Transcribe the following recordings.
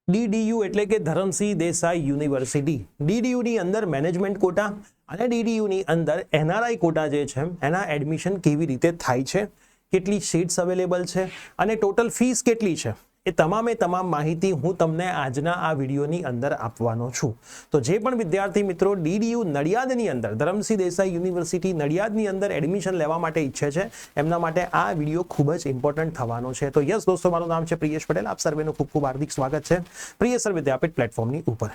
Did you એટલે કે Dharamsinh Desai university. ડીડીયુની અંદર મેનેજમેન્ટ કોટા અને ડીડીયુની અંદર એનઆરઆઈ કોટા જે છે એના એડમિશન કેવી રીતે થાય છે, કેટલી સીટ્સ અવેલેબલ છે અને ટોટલ ફીસ કેટલી છે, એ તમામ માહિતી હું તમને આજના આ વિડીયોની અંદર આપવાનો છું. તો જે પણ વિદ્યાર્થી મિત્રો ડીડીયુ નડિયાદની અંદર ધરમસિંહ દેસાઈ યુનિવર્સિટી નડિયાદની અંદર એડમિશન લેવા માટે ઈચ્છે છે એમના માટે આ વિડીયો ખૂબ જ ઇમ્પોર્ટન્ટ થવાનો છે. તો યસ દોસ્તો, મારું નામ છે પ્રિયેશ પટેલ. આપ સર્વેનું ખૂબ ખૂબ હાર્દિક સ્વાગત છે પ્રિયેશ સર વિદ્યાપીઠ પ્લેટફોર્મની ઉપર.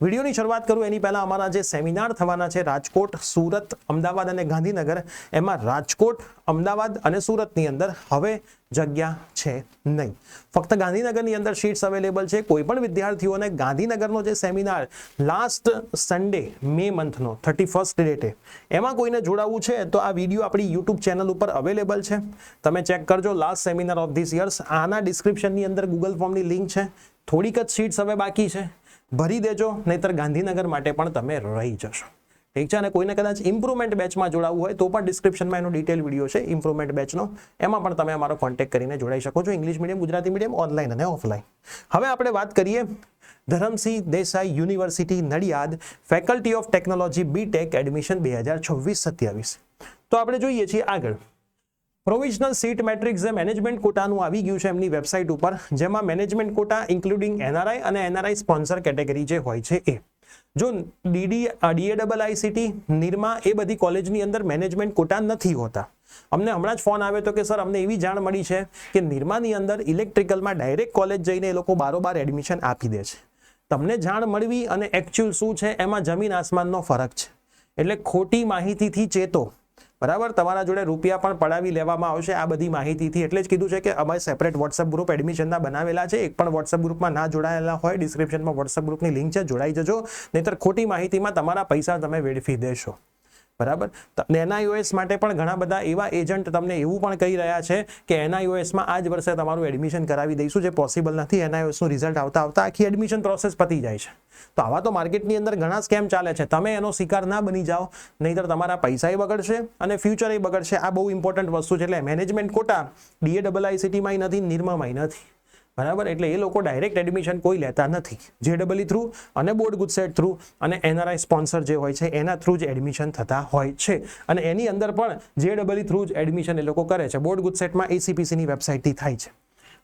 વિડીયોની શરૂઆત કરું એની પહેલા અમારા જે સેમિનાર થવાના છે રાજકોટ, સુરત, અમદાવાદ અને ગાંધીનગર, એમાં રાજકોટ, અમદાવાદ અને સુરતની અંદર હવે જગ્યા છે નહીં. ફક્ત ગાંધીનગરની અંદર સીટ્સ અવેલેબલ છે. કોઈ પણ વિદ્યાર્થીઓને ગાંધીનગરનો જે સેમિનાર લાસ્ટ સન્ડે મે મંથનો 31st ડેટે એમાં કોઈને જોડાવવું છે તો આ વિડીયો આપણી યુટ્યુબ ચેનલ ઉપર અવેલેબલ છે. તમે ચેક કરજો last seminar of this years. આના ડિસ્ક્રિપ્શનની અંદર ગૂગલ ફોર્મની લિંક છે. થોડીક જ સીટ્સ હવે બાકી છે, ભરી દેજો, નહીતર ગાંધીનગર માટે પણ તમે રહી જશો. ઠીક છે. અને કોઈને કદાચ ઇમ્પ્રુવમેન્ટ બેચમાં જોડાવવું હોય તો પણ ડિસ્ક્રિપ્શનમાં એનો ડિટેલ વિડીયો છે ઇમ્પ્રુવમેન્ટ બેચનો, એમાં પણ તમે અમારો કોન્ટેક્ટ કરીને જોડાઈ શકો છો. English medium, Gujarati medium, online અને ઓફલાઈન. હવે આપણે વાત કરીએ Dharamsinh Desai university Nadiad, faculty of technology BTech admission 2026-27. તો આપણે જોઈએ છીએ આગળ પ્રોવિઝનલ સીટ મેટ્રિક્સ જે મેનેજમેન્ટ કોટાનું આવી ગયું છે એમની વેબસાઇટ ઉપર, જેમાં મેનેજમેન્ટ કોટા ઇન્ક્લુડિંગ એનઆરઆઈ અને એનઆરઆઈ સ્પોન્સર કેટેગરી જે હોય છે એ. જો ડીએઆઈસીટી, નિરમા એ બધી કોલેજની અંદર મેનેજમેન્ટ કોટા નથી હોતા. અમને હમણાં જ ફોન આવ્યો હતો કે સર અમને એવી જાણ મળી છે કે નિરમાની અંદર ઇલેક્ટ્રિકલમાં ડાયરેક્ટ કોલેજ જઈને એ લોકો બારોબાર એડમિશન આપી દે છે. તમને જાણ મળવી અને એકચ્યુઅલ શું છે એમાં જમીન આસમાનનો ફરક છે. એટલે ખોટી માહિતીથી ચેતો. બરાબર, તમારા જોડે રૂપિયા પણ પડાવી લેવામાં આવશે આ બધી માહિતીથી. એટલે જ કીધું છે કે અમારે સેપરેટ વોટ્સએપ ગ્રુપ એડમિશનના બનાવેલા છે. એક પણ વોટ્સએપ ગ્રુપમાં ના જોડાયેલા હોય, ડિસ્ક્રિપ્શનમાં વોટ્સએપ ગ્રુપની લિંક છે, જોડાઈ જજો, નહીતર ખોટી માહિતીમાં તમારા પૈસા તમે વેડફી દેશો. બરાબર. એનઆઈઓએસ માટે પણ ઘણા બધા એવા એજન્ટ તમને એવું પણ કહી રહ્યા છે કે એનઆઈઓએસમાં આ જ વર્ષે તમારું એડમિશન કરાવી દઈશું, જે પોસિબલ નથી. એનઆઈઓએસનું રિઝલ્ટ આવતા આખી એડમિશન પ્રોસેસ પતી જાય છે. તો આવા તો માર્કેટની અંદર ઘણા સ્કેમ ચાલે છે. તમે એનો શિકાર ના બની જાઓ, નહીતર તમારા પૈસા બગડશે અને ફ્યુચર એ બગડશે. આ બહુ ઇમ્પોર્ટન્ટ વસ્તુ છે. એટલે મેનેજમેન્ટ કોટા ડીએઆઈસીટીમાં નથી, નિરમામાં નથી. બરાબર. એટલે એ લોકો ડાયરેક્ટ એડમિશન કોઈ લેતા નથી. જેડબલઈ થ્રુ અને બોર્ડ ગુજસેટ થ્રુ અને એનઆરઆઈ સ્પોન્સર જે હોય છે એના થ્રુ જ એડમિશન થતા હોય છે. અને એની અંદર પણ જેડબલઈ થ્રુ જ એડમિશન એ લોકો કરે છે. બોર્ડ ગુજસેટમાં એસીપીસીની વેબસાઇટથી થાય છે.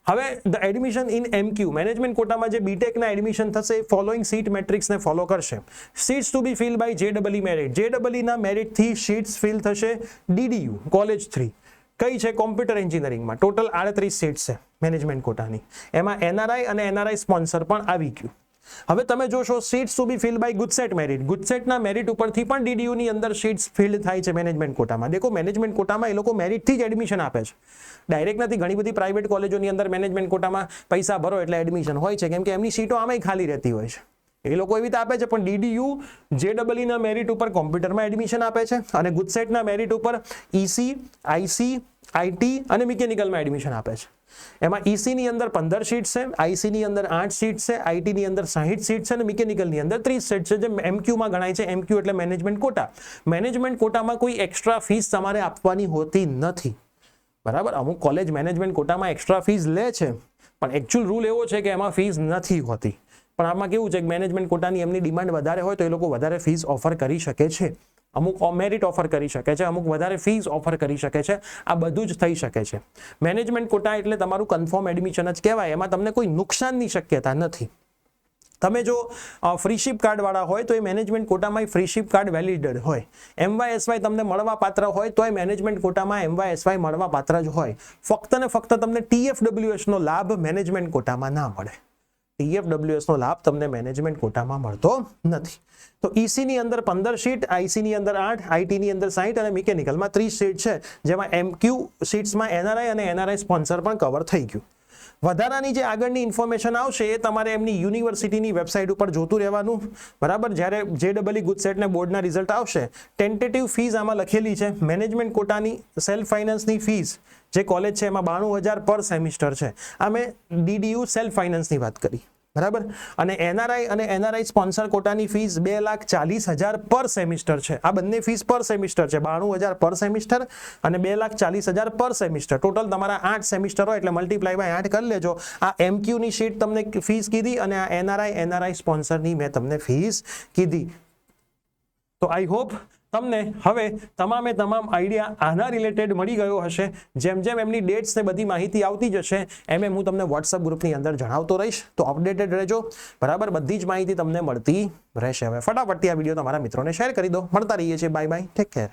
હવે the admission in MQ, management કોટામાં જે બીટેકના એડમિશન થશે ફોલોઈંગ સીટ મેટ્રિક્સને ફોલો કરશે. Seats to be fill by J double E merit. જેડબલઈના મેરિટથી સીટ્સ ફિલ થશે. ડીડીયુ કોલેજ 3 કઈ છે? કોમ્પ્યુટર એન્જિનિયરિંગમાં. ટોટલ 38 સીટ્સ છે મેનેજમેન્ટ કોટાની. એમાં એનઆરઆઈ અને એનઆરઆઈ સ્પોન્સર પણ આવી ગયું. હવે તમે જોશો seats to be fill by GUJCET merit. ગુજસેટના મેરિટ ઉપરથી પણ ડીડીયુની અંદર સીટ્સ ફિલ થાય છે મેનેજમેન્ટ કોટામાં. દેખો, મેનેજમેન્ટ કોટામાં એ લોકો મેરિટથી જ એડમિશન આપે છે, ડાયરેક્ટ નથી. ઘણી બધી પ્રાઇવેટ કોલેજોની અંદર મેનેજમેન્ટ કોટામાં પૈસા ભરો એટલે એડમિશન હોય છે, કેમ કે એમની સીટો આમાંય ખાલી રહેતી હોય છે. એ લોકો એવી રીતે આપે છે. પણ ડીડીયુ જેડબલઈના મેરિટ ઉપર કોમ્પ્યુટરમાં એડમિશન આપે છે અને ગુજસેટના મેરિટ ઉપર ઈસી, આઈસી, આઈટી અને મિકેનિકલમાં એડમિશન આપે છે. એમાં ઈસીની અંદર 15 સીટ છે, આઈસીની અંદર 8 સીટ છે, આઈટીની અંદર 60 સીટ છે અને મિકેનિકલની અંદર 30 સીટ છે, જે એમક્યુમાં ગણાય છે. એમક્યુ એટલે મેનેજમેન્ટ કોટા. મેનેજમેન્ટ કોટામાં કોઈ એક્સ્ટ્રા ફીસ તમારે આપવાની હોતી નથી. બરાબર. અમુક કોલેજ મેનેજમેન્ટ કોટામાં એક્સ્ટ્રા ફીસ લે છે, પણ એકચ્યુઅલ રૂલ એવો છે કે એમાં ફીસ નથી હોતી. પણ આમાં કેવું છે કે મેનેજમેન્ટ કોટાની એમની ડિમાન્ડ વધારે હોય તો એ લોકો વધારે ફીસ ઓફર કરી શકે છે. અમુક મેરિટ ઓફર કરી શકે છે, અમુક વધારે ફીસ ઓફર કરી શકે છે. આ બધું જ થઈ શકે છે. મેનેજમેન્ટ કોટા એટલે તમારું કન્ફર્મ એડમિશન જ કહેવાય. એમાં તમને કોઈ નુકસાનની શક્યતા નથી. તમે જો ફ્રીશિપ કાર્ડ વાળા હોય તો એ મેનેજમેન્ટ કોટામાં ફ્રીશિપ કાર્ડ વેલિડેડ હોય. એમવાયએસવાય તમને મળવા પાત્ર હોય તો એ મેનેજમેન્ટ કોટામાં એમવાયએસવાય મળવા પાત્ર જ હોય. ફક્ત ને ફક્ત તમને ટીએફડબ્લ્યુએસનો લાભ મેનેજમેન્ટ કોટામાં ના મળે. ટીએફડબ્લ્યુએસનો લાભ તમને મેનેજમેન્ટ કોટામાં મળતો નથી. તો ઈસીની અંદર 15 સીટ, આઈસીની અંદર 8, આઈટીની અંદર 60 અને મિકેનિકલમાં 30 સીટ છે, જેમાં એમક્યુ સીટ્સમાં એનઆરઆઈ અને એનઆરઆઈ સ્પોન્સર પણ કવર થઈ ગયું. વધારાની જે આગળની ઇન્ફોર્મેશન આવશે એ તમારે એમની યુનિવર્સિટીની વેબસાઇટ ઉપર જોતું રહેવાનું. બરાબર. જ્યારે જેડબલઈ ગુજસેટ ને બોર્ડના રિઝલ્ટ આવશે, ટેન્ટેટિવ ફીસ આમાં લખેલી છે. મેનેજમેન્ટ કોટાની સેલ્ફ ફાઇનાન્સની ફીસ જે કોલેજ છે એમાં 92,000 પર સેમિસ્ટર છે. આ મેં ડીડીયુ સેલ્ફ ફાઇનાન્સની વાત કરી. બરાબર. અને એનઆરઆઈ સ્પોન્સર કોટાની ફીસ 2,40,000 પર સેમિસ્ટર છે. આ બંને ફીસ પર સેમિસ્ટર છે, 92,000 પર સેમિસ્ટર અને 2,40,000 પર સેમિસ્ટર. ટોટલ તમારા 8 સેમિસ્ટર હોય એટલે મલ્ટીપ્લાય બાય 8 કરી લેજો. આ એમક્યુ ની શીટ તમને ફીસ કીધી અને આ એનઆરઆઈ સ્પોન્સરની મેં તમને ફીસ કીધી. તો આઈ હોપ તમને હવે તમામ આઈડિયા આના રિલેટેડ મળી ગયો હશે. જેમ જેમ એમની ડેટ્સ ને બધી માહિતી આવતી જશે એમ હું તમને વોટ્સઅપ ગ્રુપની અંદર જણાવતો રહીશ. તો અપડેટેડ રહેજો. બરાબર, બધી જ માહિતી તમને મળતી રહેશે. હવે ફટાફટથી આ વિડીયો તમારા મિત્રોને શેર કરી દો. મળતા રહીએ છીએ. Bye bye, take care.